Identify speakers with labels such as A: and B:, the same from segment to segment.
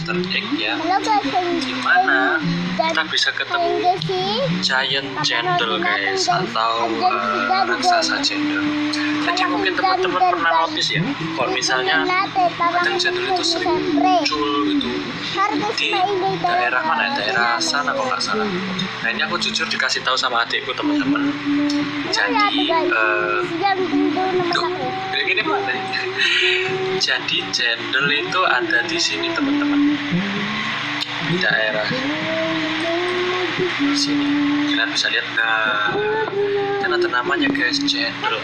A: Easter egg ya, dimana kita bisa ketemu giant cendol guys, atau raksasa cendol. Jadi mungkin teman-teman pernah notice ya, kalau misalnya kadang cendol itu sering muncul gitu di daerah mana, daerah sana kalau nggak salah. Nah ini aku jujur dikasih tahu sama adikku teman-teman. Jadi kayak gini mana? Jadi cendol itu ada di sini teman-teman, di daerah sini. Kalian bisa lihat, nah kan ada namanya guys, cendol.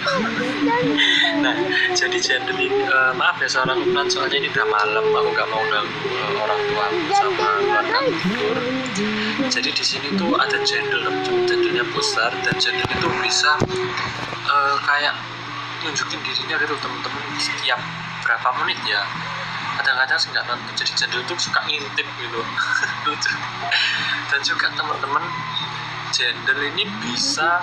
A: Nah jadi cendol ini maaf ya seorang ukuran, soalnya ini udah malam, aku nggak mau ganggu orang tua sama keluarga tidur. Jadi di sini tuh ada cendol, cendolnya besar, dan cendol itu bisa kayak tunjukin dirinya gitu teman-teman setiap berapa menit ya. Kadang-kadang sih nggak nonton, jadi cendol itu suka ngintip gitu. Lucu. Dan juga teman-teman, cendol ini bisa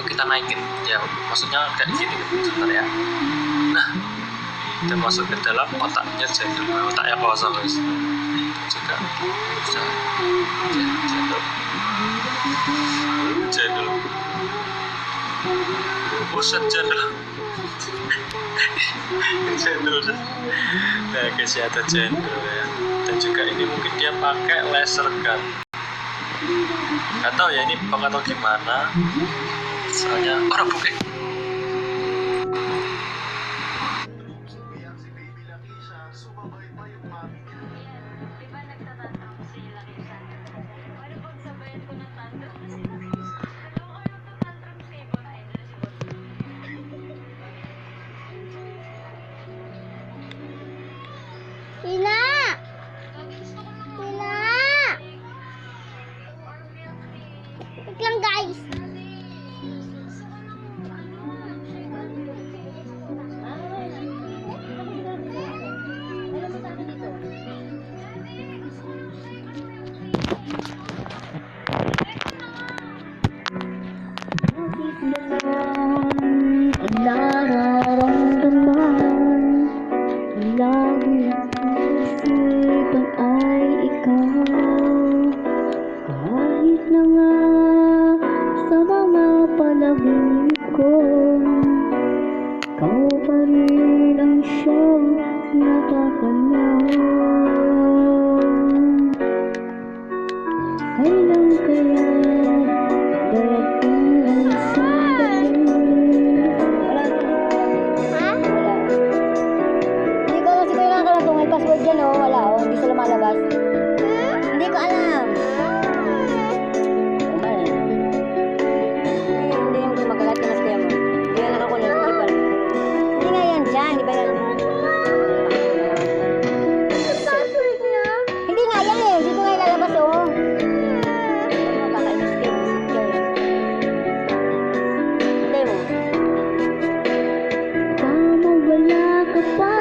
A: kita naikin ya, maksudnya kayak gini sebentar ya. Nah kita masuk ke dalam kotaknya cendol, kotaknya kosong guys. Juga bisa cendol buset cendol cendol. Nah guys ya, ada cendol ya. Dan juga ini mungkin dia pakai laser gun, nggak tahu ya ini bang atau gimana, soalnya orang bukan.
B: Tina! Wait lang guys.
C: Lagi isipan ay ikaw, kahit na nga sa mga palaguin ko, ikaw pa rin ang siyang natatanaw. Kailan kaya darating ang sandali?
B: Password dyan oh, wala oh, hindi sila malabas. Hindi ko alam. Hindi yung gumagalat ka na sa kuya mo. Hindi yan nakakulit, hindi pa rin. Hindi nga yan dyan, di ba yan? Password niya? Hindi nga yan eh, hindi ko nga ilalabas oh. Kakainis kayo. Hintay mo.
C: Tama wala ka pa,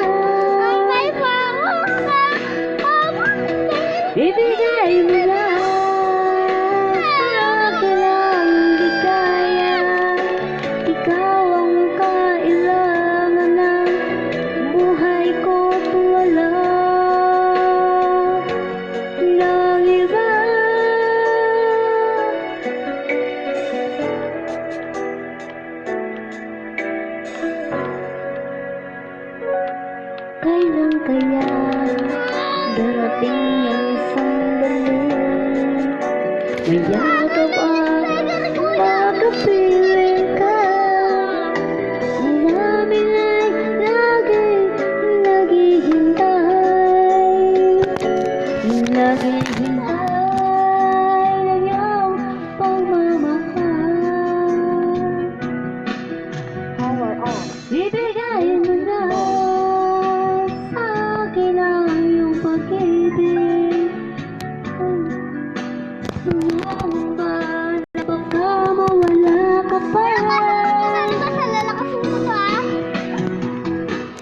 C: ibigay mo lang sa akin ang di kaya. Ikaw ang kailangan ng buhay ko't wala ng iba. Kailan kaya darating ang sandali? Mayakap at makapiling ka. Ang namin ay laging naghihintay, naghihintay ng iyong pagmamahal.
B: Power on.
C: Ibigay mo na sa akin ang iyong pag-ibig. Ano ba na baka mawala ka pa?
B: Lalakasin ko to ah.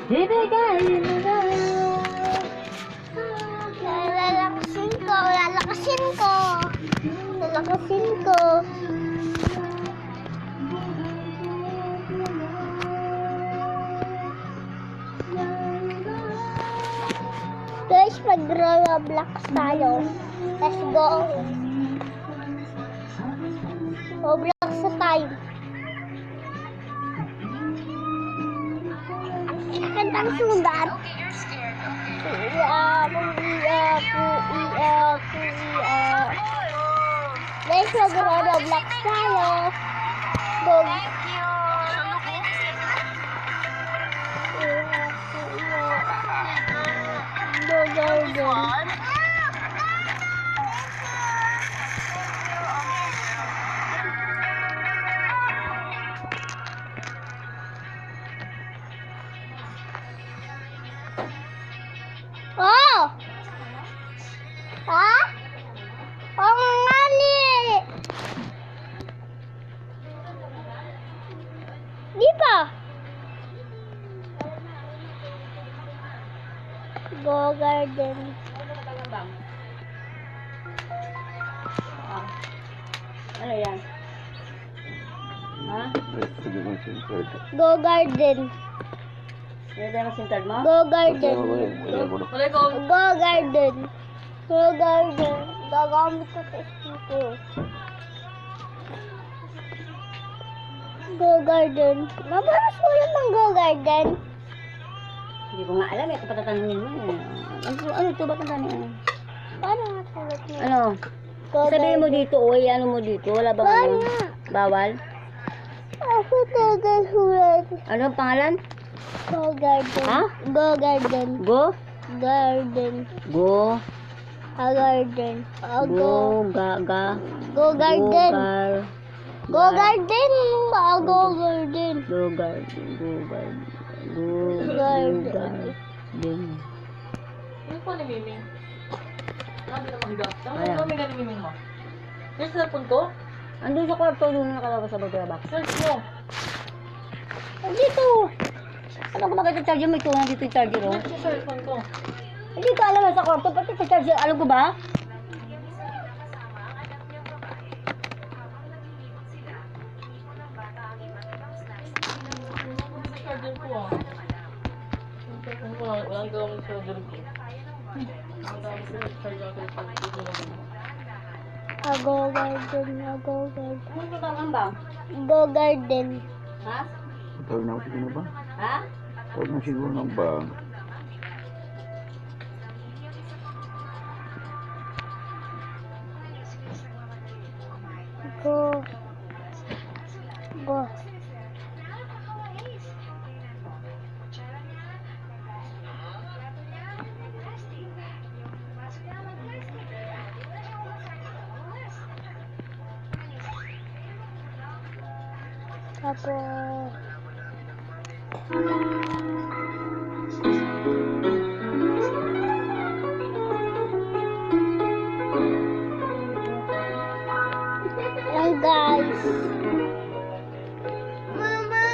C: Ibigay mo na
B: Lalakasin ko. Lalakasin ko. Guys, Guys, mag-Roblox tayo. Let's go. Roblox sa tayo. Kantang sugat. Iyak. Guys, mag-Roblox tayo. Go. Go garden. Oh! Ha? Ang mali! Di pa? Go garden.
C: Ano yan? Ha?
B: Go garden.
C: Nilagay mo SIM card mo?
B: Go garden.
C: Kulay ko.
B: Go garden. Go garden. Gagamit ko sa speaker. Go garden. Mabaras ko yun ng go garden.
C: Hindi ko nga alam eh. Kung patatanungin mo eh. Ano ito? Ba't ang dami ano?
B: Paano masulat mo?
C: Ano?
B: Go
C: Sabihin mo
B: garden.
C: dito, uy, ano mo dito? Wala bang ano?
B: Paano?
C: Bawal?
B: Ako talaga sulat.
C: Ano ang pangalan?
B: Go garden.
C: Ha?
B: Go garden.
C: Go?
B: Garden.
C: Go?
B: A garden. A
C: Go?
B: go.
C: Ga?
B: Go garden.
C: Go?
B: Go garden. A go garden.
C: Go garden. Go garden. Go
B: Garden.
C: garden.
D: Ano po ni Miming? Sabi na magda.
C: Ayan.
D: Ano may galing Miming mo? Yung cellphone ko?
C: Andun sa kwarto, doon na nakalabas sa box.
D: Search mo.
C: Dito! Ano ko magka-charger mo ito? Nandito yung charger, oh.
D: Search yung cellphone ko.
C: Hindi ko alam sa kwarto, pati sa charger. Alam ko ba?
D: Yung charger ko ah. Yung cellphone ko, walang gawin sa charger ko. Ang dami ko yung charger ko.
B: A go garden. A go garden.
C: Ano ko tawag ba?
B: Go garden.
C: Ha?
E: Tawag na ako siguro ba?
C: Ha?
E: Tawag na siguro ng ba?
B: Go. Go. Tapos ayan guys. Mama!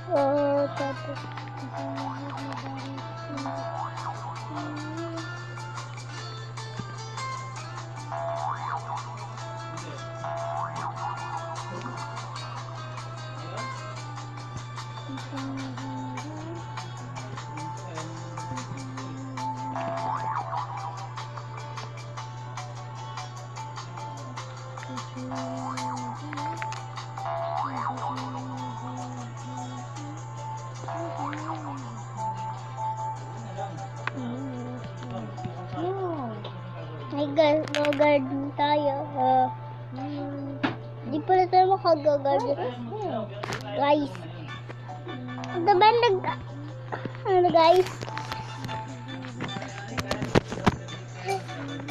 B: Oh, tapos Mag-garden tayo. Di pala tayo makag-garden. Guys. Diba ano guys?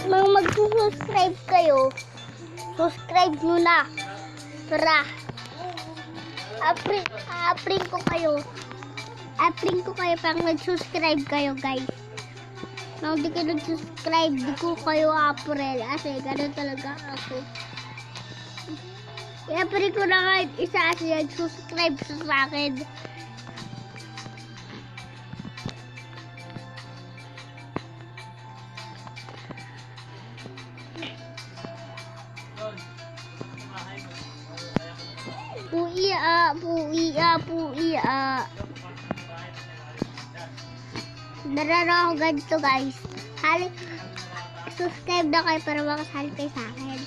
B: Nang mag-subscribe kayo, subscribe nyo na. Tara. Apring ko kayo. Apring ko kayo pag nag-subscribe kayo, guys. Nang di kayo nag-subscribe, di ko kayo April. Kasi gano'n talaga ako. I-apring ko na kahit isa kasi nag-subscribe sa akin. Puia. Nararo ako ganito guys. Subscribe na kayo para makasali kayo sa akin.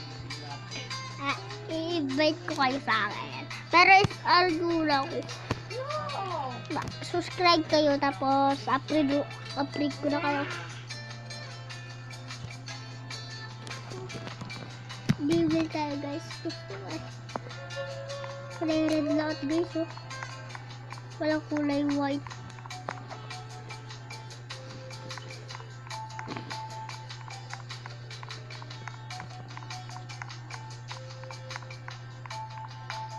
B: I-invite ko kayo sa akin. Pero is all go lang. Subscribe kayo tapos upload ko na kayo. Bibili tayo guys. Kulay red na out guys, oh. Walang kulay white.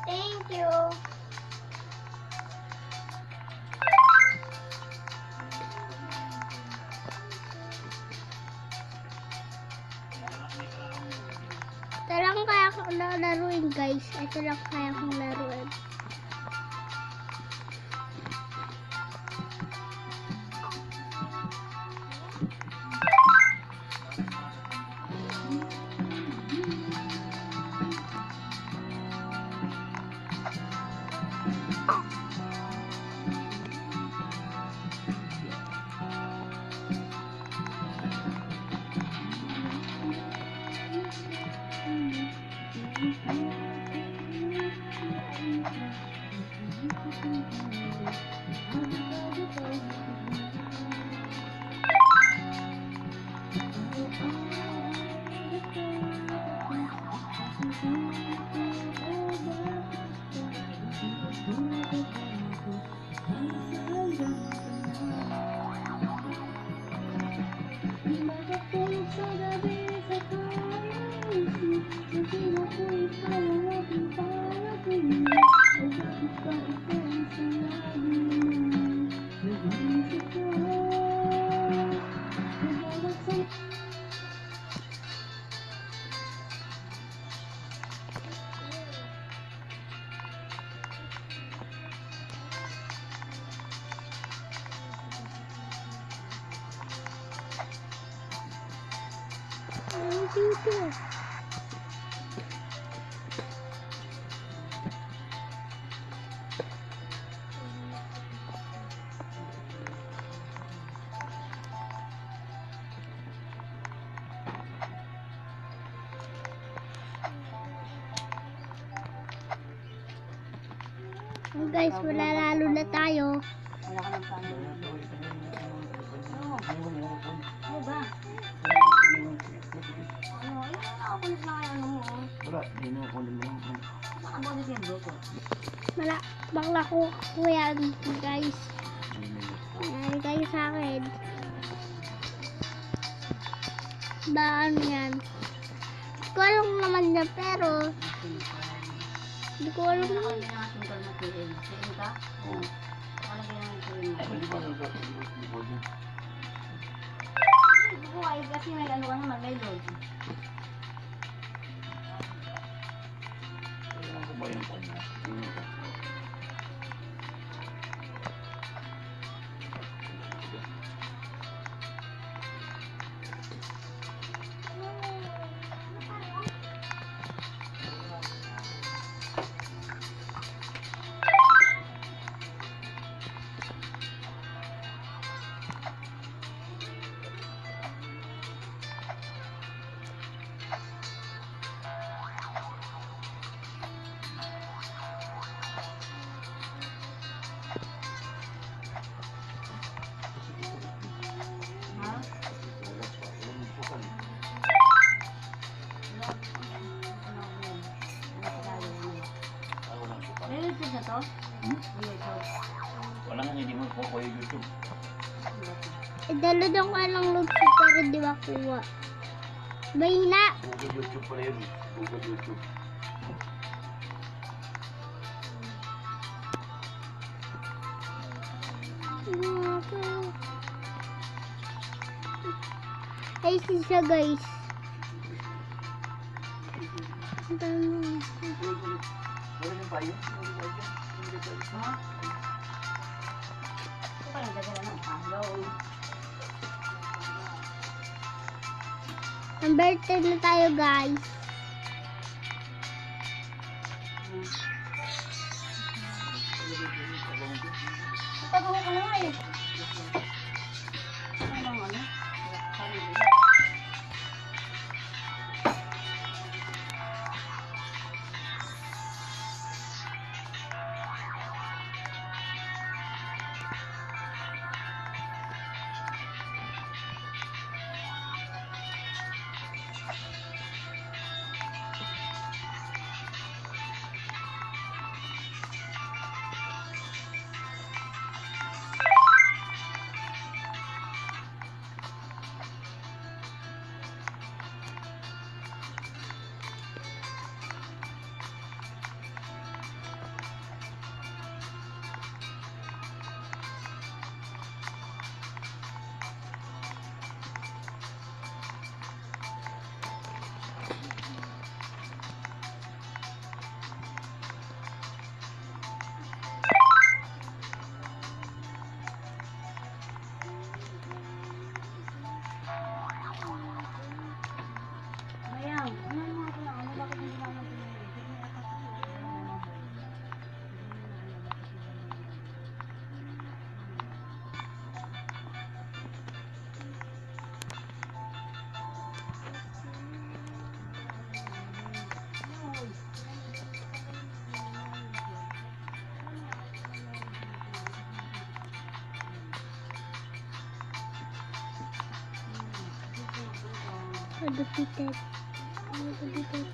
B: Thank you. Ito lang kaya kong laruin guys. Ito lang kaya kong laruin. Dito. Oh guys, malalalo na tayo.
C: Wala ka ng paano. Ano ba? Nakakulit na kaya ano mo.
E: Wala, hindi mo ako naman.
C: Nakabodis yung bro ko.
B: Bakla ko yan guys. Nangyari kayo sa akin. Daan yan. Hindi ko alam naman niya pero hindi ko alam
C: Ako
B: naman.
C: hindi na sungkal na tiin. Tiin ka?
E: Oo.
C: Nakalagay na tiin mo.
E: Pwede ba nag-record?
C: Hindi ko kayo kasi may ano ka naman, may load.
E: Kailangan ko ba yung kanya?
C: sa to?
E: Hmm?
C: YouTube.
E: Wala nga hindi mo po ko yung YouTube.
B: Download ko lang Lubsi pero di makuha. Mahina.
E: Google YouTube pala yun. Google YouTube.
B: Ay, siya guys.
E: Wala yung payo?
C: Ha? Ito pa lang dagala ng follow.
B: Number 10 na tayo guys.
C: Pagawa ka na nga eh. Ano lang ano? Ayan. Ano yung mga pala? Ano bakit hindi naman
B: Nadupited. Nadupited.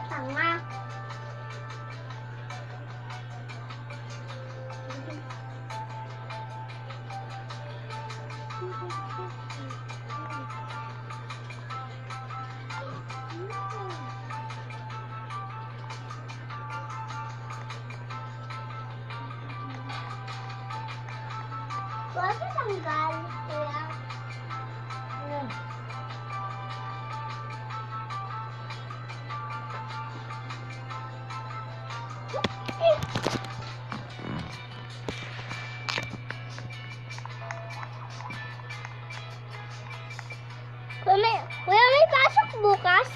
B: Tanga. Bakit tanggal? Kuya? Kuya, may pasok bukas?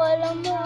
B: Akala mo,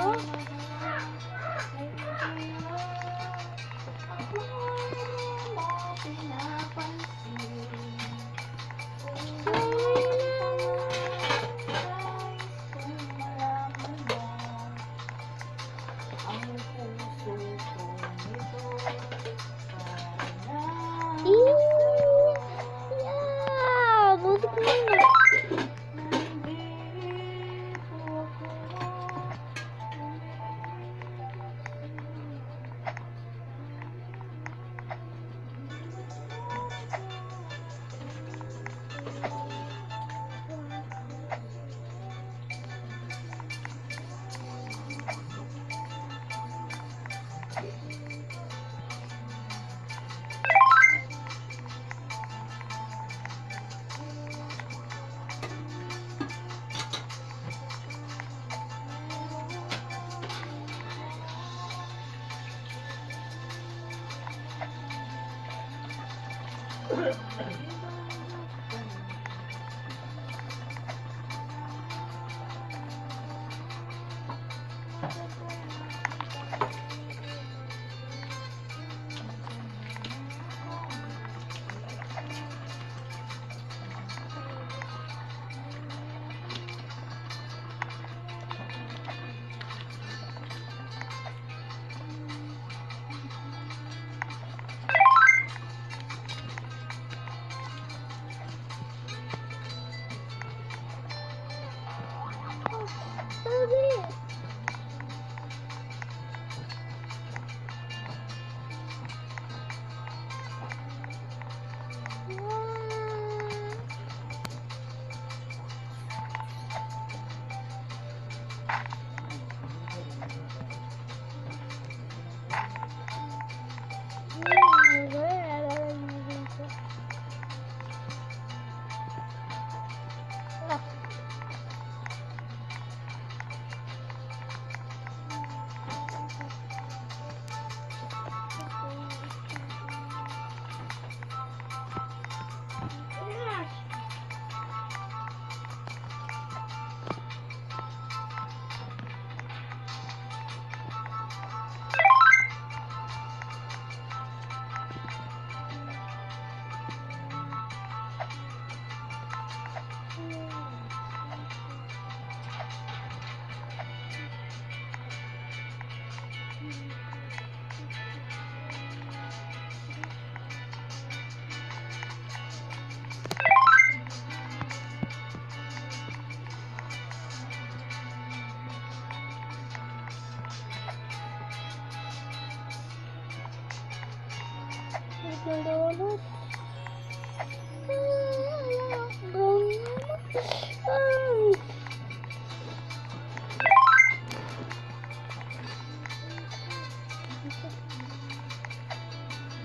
B: Sabi.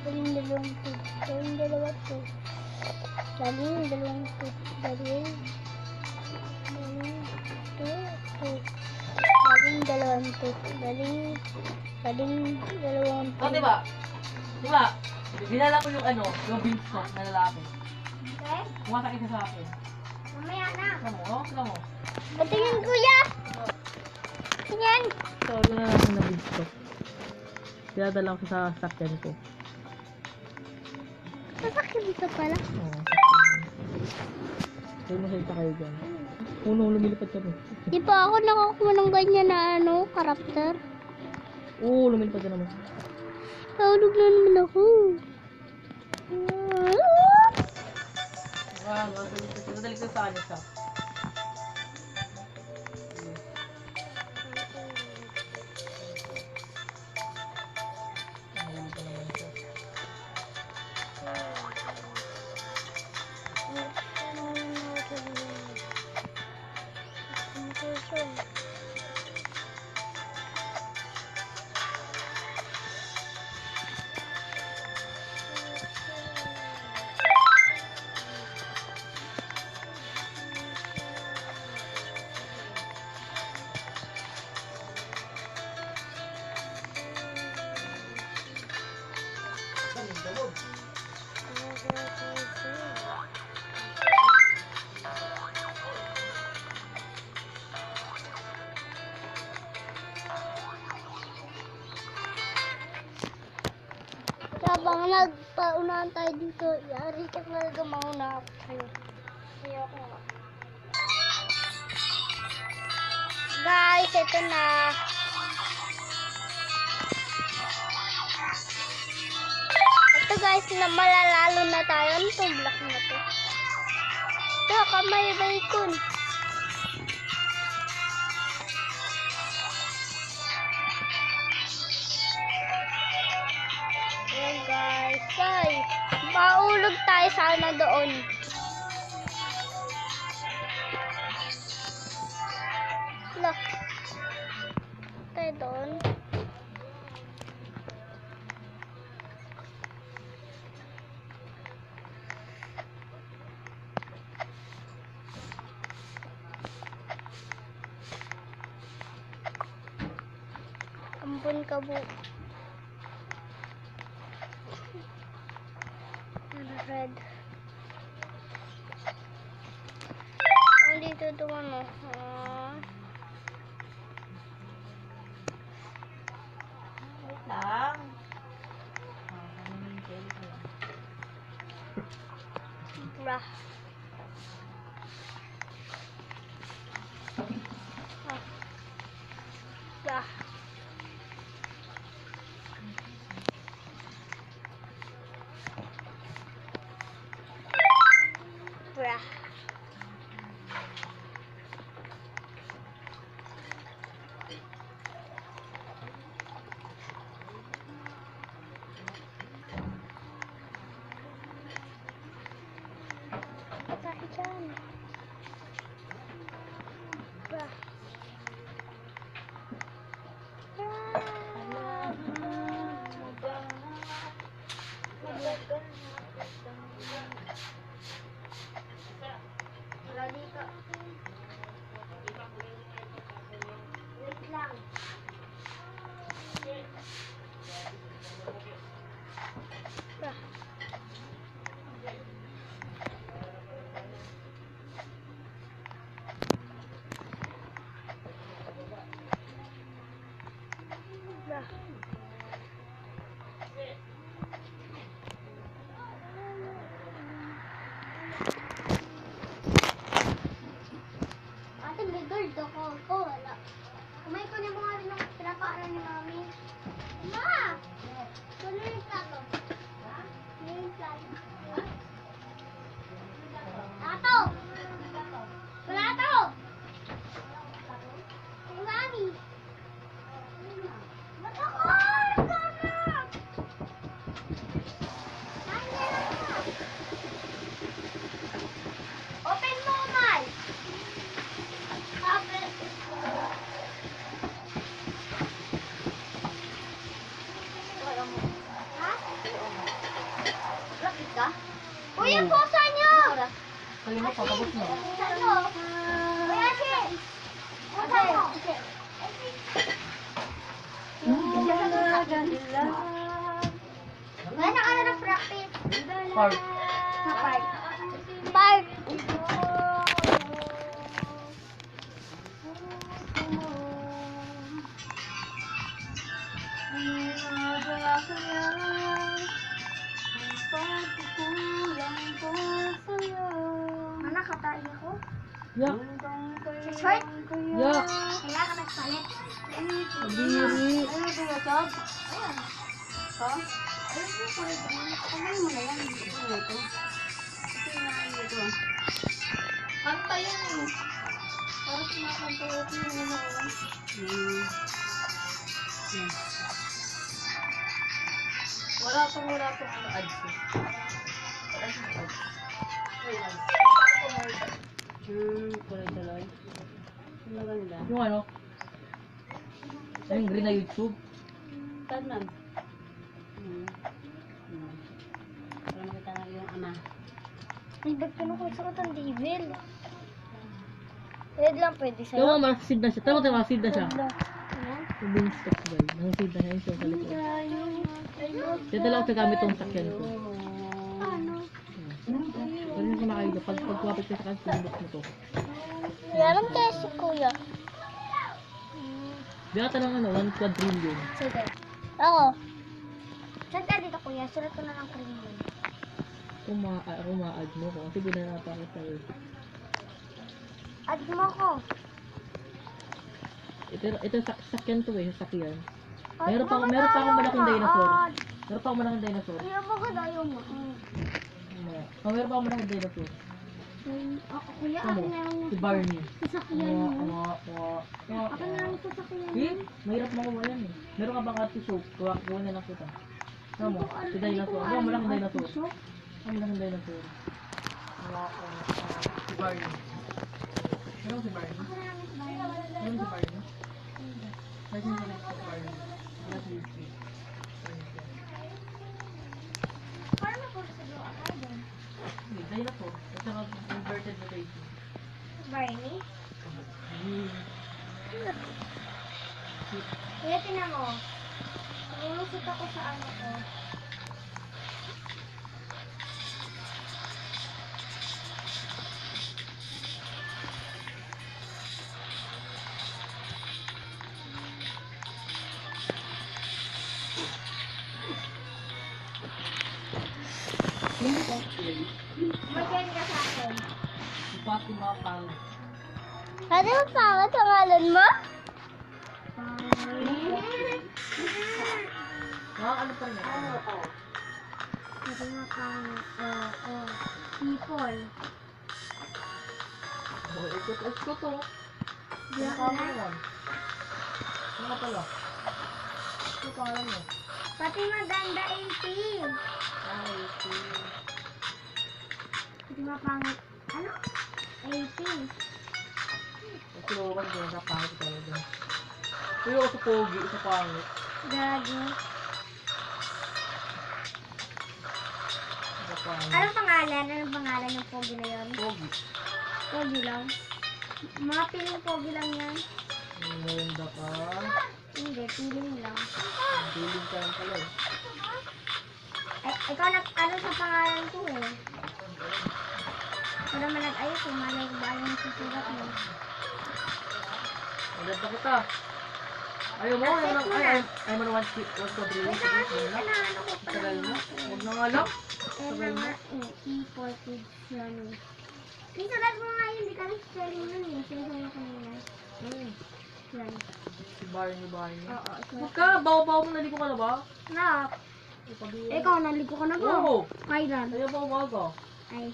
B: Daling dalawang to. Daling dalawang to. Daling dalawang to. Daling dalawang to.
D: Oh, diba? Diba? Dinala ko yung ano, yung beanstalk na lalaki.
B: Okay?
D: Kumatak isa sa akin.
B: Mamaya na.
D: Alam mo, oh, alam mo.
B: Patingin kuya. Tingin.
D: So, yun na lang na beanstalk. Dinadala ko sa sakyan ko.
B: Sasakyan dito pala.
D: Oo, sakyan. Kaya masayta kayo dyan. Unong lumilipad kami.
B: Di pa ako nakakuha ng ganyan na ano, karakter.
D: Oo, lumilipad na naman.
B: Tahulog na naman ako.
D: Wow, nadalik ko sa kanya siya. Ayan pa naman siya.
B: Habang nagpaunahan tayo dito, yari ka talaga mauna ako sa'yo. Ayoko nga. Guys, ito na. Ito guys, na malalalo na tayo. Ano itong block na to? Ito, kamay bacon. Ayan guys, guys. Maulog tayo sana doon. Look. Tayo doon. Ampun ka bu. red. Oh, dito ito ano.
C: Wait lang.
B: Bra. Bra. Bra. Tayo dyan. Bra. Wala dito. Wait lang. Bra. Bra. Ate, may gold ako. Ako wala. Kumay ko niya mga rin ang pinapaaral ni Mami. Ma! Ano yung plato? Ha? Ano yung plato? Plato! Plato! Kay Mami! Ba't ako? Sarap! Nandiyan na! Open mo, Mal! Open! Ha? Lapit ka? Uy, yung pusa niyo!
C: Kalimut pa, tapos mo.
B: Ano? Kuya, si! Pusa mo! Kuya, saan ka na nag-practice?
C: Park.
B: Sa park. Park! Mana katali ko?
C: Yak.
B: Sa short?
C: Yak.
B: Kaya ka nagpalit.
C: Kadiri.
B: Ano ito yung job? Ayan. Ha? Ayun mo po rin. Kamay mo na yan. Ito ito. Ito yung mga ito. Kanta yan eh. Para sumakanta ito yung mga
D: Wala pang ano, ads. Wala pang ads.
C: Kulay daloy. Ang maganda.
D: Yung ano? Yung green na YouTube.
C: Saan man? Para makita na yung ama.
B: Ay, ba't ka nung suot ang devil? Red lang pwede sa'yo.
D: Yung mga seed na siya. Tama tayo mga seed na siya.
B: Red lang. Ayan.
D: Yung bean stocks ba? Yung seed na siya yung sa likod. Kaya talaga sa gamit tong sakyan ko.
B: Ano?
D: Pwede nyo makakita. Pag pagwapit ka sa kanto, pindot mo to.
B: Meron kayo si Kuya.
D: Di ata lang ano, 1 quadrillion.
B: Sige. Ako. Saan ka dito, Kuya? Sulat ko na ng premium.
D: Kung ma-add mo ko. Kasi binanata ko sa'yo.
B: Add mo ko.
D: Ito sakyan to eh, sakyan.
B: Add
D: Meron pa
B: mo
D: akong malaking
B: tayo,
D: dinosaur.
B: add.
D: Meron pa akong malaking dinosaur.
B: Kuya, bakit ayaw mo?
D: Meron pa akong malaking dinosaur.
B: Ako, Kuya,
D: Ano?
B: akin na lang
D: Si Barney.
B: sasakyan mo. Akin na lang
D: Eh,
B: sasakyan mo.
D: mahirap makuha yan eh. Meron ka bang artichoke? Gawa na lang kita. Tama mo, si
B: Hindi
D: dinosaur.
B: ko
D: Ano,
B: alam
D: malaking
B: yung
D: dinosaur.
B: artichoke.
D: Ang malaking dinosaur. Si Barney. Meron si Barney? Meron si Barney? Meron si Barney? Wala si Yuki.
B: Paano na po sa gawa ka doon?
D: Hindi, dinosaur. At saka inverted rotation.
B: Barney? Kuya, tinan mo. Lulusot ako sa ano ko. Mag-send ka sa akin.
D: Fatima Pang.
B: Ano ang pangat ang ngalan mo?
D: Ano pa rin?
B: Sabi nga pangat. People.
D: Ikot to.
B: Di ako
D: Ano
B: na.
D: naman? Ano ka pala? Ano pangalan mo?
B: Pati maganda 18.
D: Ay,
B: Sabi nga pangat. Ano? 18.
D: Kasi luwan din, napangit talaga. Uy, ako sa pogi, sa pangit.
B: Gago.
D: Sa pangit.
B: Anong pangalan? Anong pangalan ng pogi na yun?
D: Pogi.
B: Pogi lang. Mga piling pogi lang yan.
D: Maganda ka.
B: Hindi, piling lang.
D: Feeling ka lang pala eh.
B: Ay, ikaw ano sa pangalan ko eh. Ikaw naman nag-ayos eh. Malay ko ba yung susulat mo?
D: Maganda kita. Ayaw mo, ayaw mo na 1 quadrillion.
B: Wait lang, kasi ano ko pa
D: Tagal
B: lang.
D: mo. Huwag na nga lang.
B: Eh, mga E4 kids yan eh. Pinsulat mo nga yun, di ka spelling nun eh. Sinusunod ko nila. Yan.
D: Si Barney.
B: Oo,
D: Huwag ka, bawa-bawa mo, naligo ka na ba?
B: Nak, ikaw naligo ka na ba?
D: Oo.
B: Kailan?
D: Ayaw ba umaga?
B: Ay.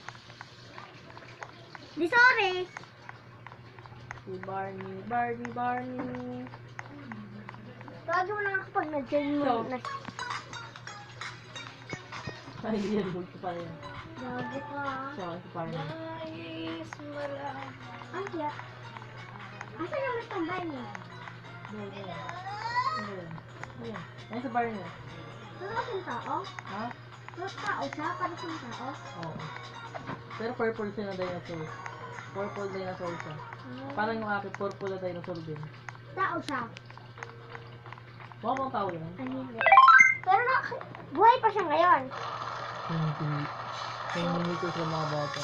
B: Di sorry.
D: Si Barney.
B: Lagi mo na kapag na-join mo.
D: So, Ay, yan, huwag pa rin.
B: Lagi ka.
D: Si Barney.
B: Ang siya. Asan yung matambay niya?
D: Ayan. Ayan sa Barney.
B: Ano kasing tao?
D: Ha?
B: Ano tao siya? Para sa tao?
D: Oo. Pero purple siya na dinosaur. Purple dinosaur siya. Parang yung akin, purple na dinosaur din.
B: Tao siya.
D: Baka bang tao yan?
B: Ano hindi? Pero buhay pa siya ngayon.
D: Hindi. Hindi ko sa mga bata.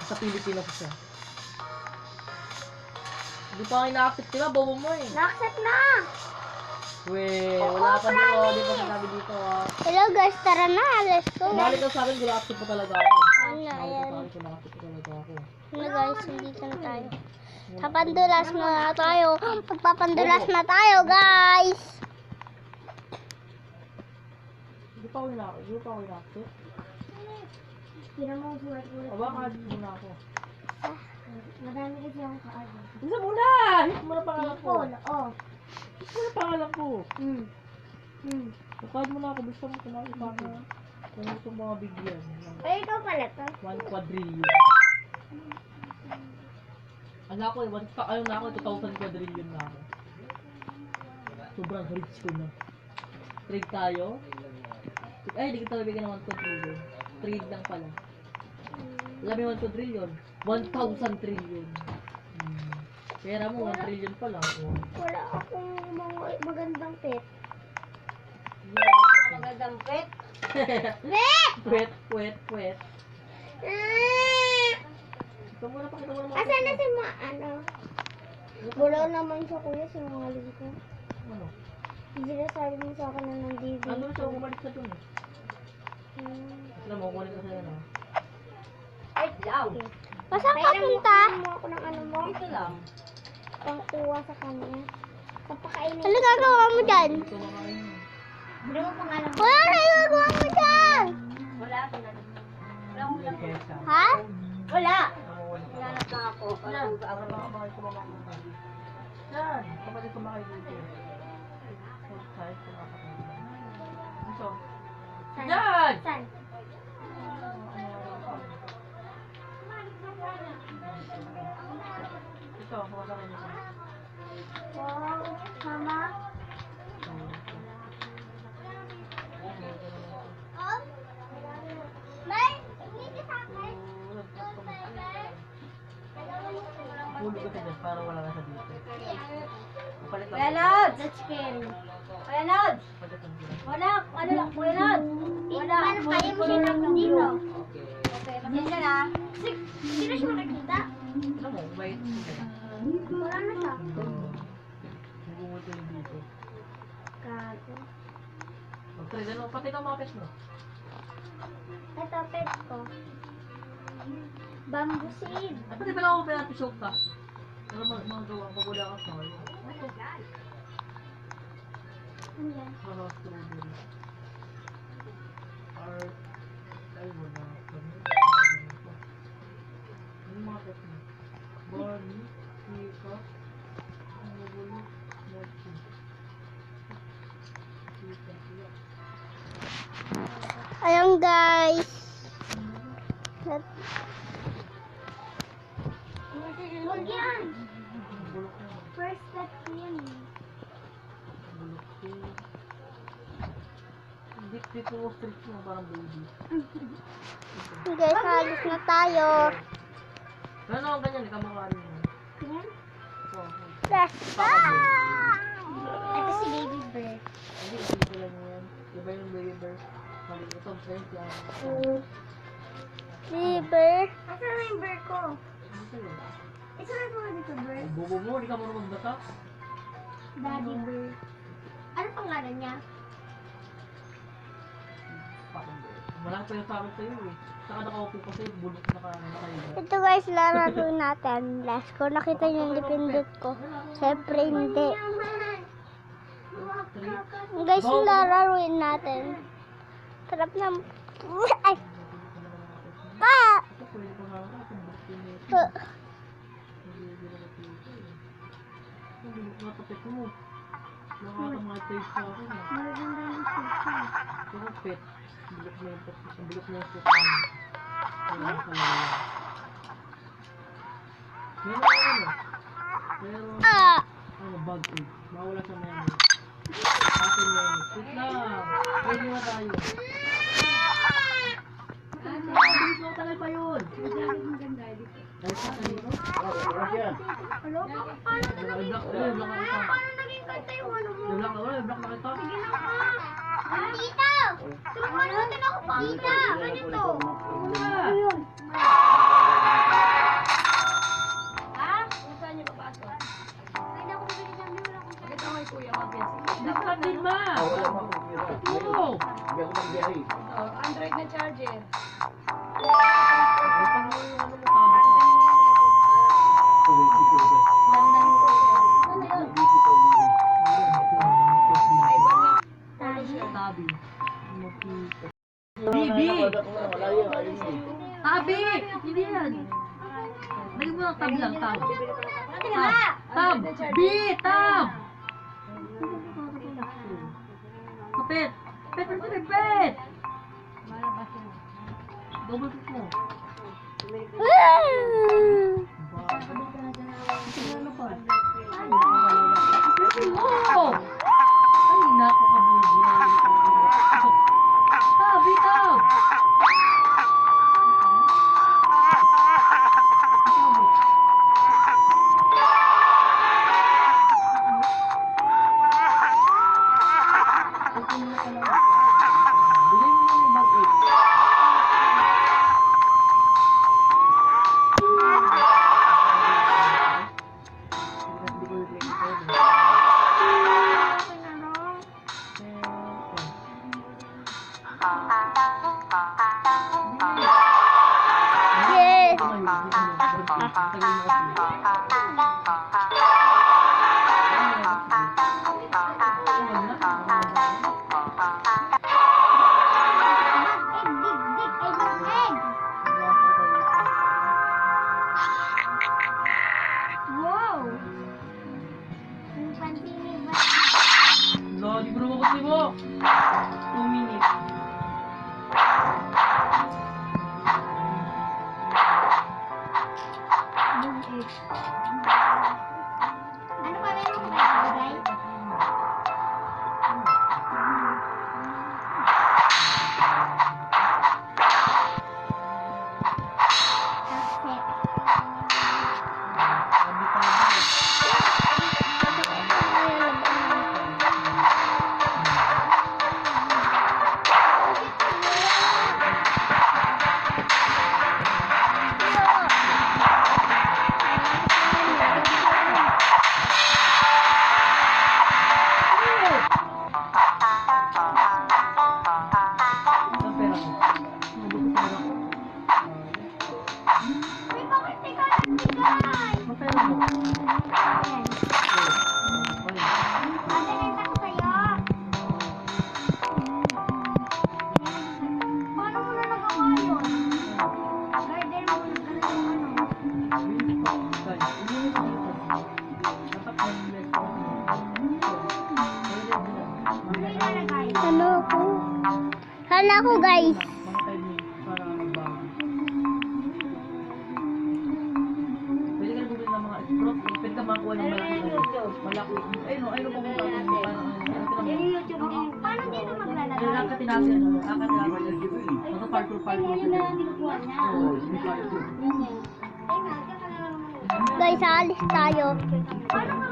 D: Sa Pilipinas siya. Hindi pa nga ina-accept, diba? Bobo mo eh.
B: Na-accept na!
D: Wala pa din oh. Di pa sinabi dito ah.
B: Hello guys, tara na. Let's go.
D: Balik ka sa akin, gula-accept pa talaga ako.
B: Ano
D: Balik ka
B: yan?
D: sa akin, gula-accept pa talaga ako.
B: Ano guys, hindi na tayo. Papandulas na tayo. Magpapandulas na tayo guys.
D: Hindi pa ako ina-accept.
B: Tira mo buhat-buhat.
D: O baka muna ako.
B: Madami kasi akong kaano.
D: Isa muna! Hit mo na pangalan ko.
B: People, oh.
D: Hit mo na pangalan ko. Nakahid mo na ako. Gusto mo kumain pa ako. Kung gusto mo mga bigyan.
B: Ay, ikaw pala to.
D: 1 quadrillion. Ano ako eh, ano na ako, 2,000 quadrillion na ako. Sobrang rich ko na. Trade tayo? Ay, hindi kita bibigyan ng 1 quadrillion. Trade lang pala. Alam mo yung 1 quadrillion? 1,000 trillion. Pera mo, 1 trillion pa lang. Oh.
B: Wala akong mga magandang pet.
C: Magandang pet.
B: Pet!
D: Wet. Ito muna, pakita mo naman.
B: Asan na si ano? Wala naman siya kuya, sinungaling ko.
D: Ano?
B: Hindi na sabi mo sa akin na nandito.
D: Nandun siya, bumalik sa dun eh. Alam mo, kunin ko sa'yo na.
C: Ay, lang.
B: Saan ka punta? mo ako ng ano mo?
C: Ito lang.
B: Pangkuha sa kanya. Papakainin. Ano gagawa mo dyan?
D: Ito makain mo.
B: Ano mo pangalan mo? Wala na gagawa mo dyan!
C: Wala ako na. Wala akong lang.
D: Kesa.
B: Ha?
C: Wala.
D: Mawawalan ka.
C: Hinanap lang ako.
D: Yan, kapatid ko kumakain. Yan, kapatid ko kumakain dito. Kahit kumakain. Ito. Yan!
B: Saan?
D: Ito, kumakain ito.
B: Wow, mama. Oh? May? Hindi ka sa akin?
D: Hulog ka dyan para wala ka sa dito. Palit lang.
C: Kuya Lods!
B: That's scary.
C: Kuya Lods!
D: Palit lang dito.
C: Wala. Ano lang? Kuya Lods! Wala.
B: Paano pa yung sinap dito?
D: Okay.
C: Okay, pasensya na.
B: Sino siya nakikita?
D: Alam mo, wait.
B: Wala na siya.
D: Bumulto yung dito.
B: Gago.
D: Mag-trade, ano? Pati ka mga pes mo.
B: Ito, pet ko. Bamboo seed.
D: Ay, pati pala ako pala pisok ka. Pero mga gawa pag wala ka sa kanya.
B: Ano yan?
D: Strawberry. Art. Ay, wala. Ano mga pet mo? Barney, Pika, Angulo, Mochi. Pika, iyak.
B: Ayan guys. Huwag yan.
D: Bulok na.
B: First step ko yan.
D: Bulok ko. Hindi dito mo strict mo parang baby.
B: Guys, halos na tayo.
D: Ano ang ganyan? Ikamakarin mo.
B: Yan.
D: Oh,
B: Let's go! Ito si Baby Bear.
D: hindi, hindi lang yan. Iba yung baby bear. Ito, friends yan.
B: Baby Bear. Asa na yung bear ko?
D: Ito yun.
B: Isa na po dito, bear.
D: Ang bubo mo, hindi ka marunong magbasa?
B: Daddy Bear. Ano pangalan niya?
D: Parang bear. Wala pa yung sabi sa'yo eh. Saka nakaupo pa sa'yo, bulok na nakaiba.
B: Ito guys, lararo natin. Last ko, nakita niyo yung dipindot ko. Siyempre hindi. Guys, lararuin natin. Sarap na. Ay! Pa!
D: Ito, pwede ko nga ako kung bulok yun eh.
B: Pa-
D: Hindi na nakita eh. Ang bulok na tapit mo. Nakaka-mga-taste sa akin eh. Pero pet, bulok na yung tapos. Ang bulok na yung pet. Wala ka lang yan. Meron ako ano? Meron,
B: Ah!
D: ano, bug egg. Mawala sa memory. Atin memory. Wait lang. Pwede na tayo. Bilis mo, tagal pa yun. Dahil sa kanino?
B: Hello? Paano
D: Block na kita.
B: naging kanta yung ano mo?
D: Block na kita.
B: Dito! Tulungan natin ako pakita! Ganito!
D: Wala.
B: Ha? Kung saan niyo papasok? Ay, naku, bibili ng bibili akong sakit ako kuya
D: Dapat din ma. Oo.
B: Android na charger.
D: Ay, pag mo yung ano mo kabit na. Tabi. Bibi! Tabi! Hindi yan. Lagyan mo ng tab lang, tab. Tab! B! Tab! Kapit! Pet! Pet! Pet! Double click mo. Ano pa? Kapit mo! Ay, naku kabugi. Tab! Tab! Bilhin mo na yung bag 2 minutes.
B: Ano pa meron ko ibigay? Ano ako? Hala ako guys.
D: Mga timing para magbago. Pwede ka na bumili ng mga fruit. Pwede ka makakuha ng malaki. Malaki. Ayun o, ayun o pumunta ako.
B: Yung YouTube din. Paano dito maglalagay?
D: Ayun, akatinasin. Akatinasin. Mga parkour.
B: Yun na tinukuha niya.
D: Oo, hindi parkour.
B: Guys, alis tayo. Paano nga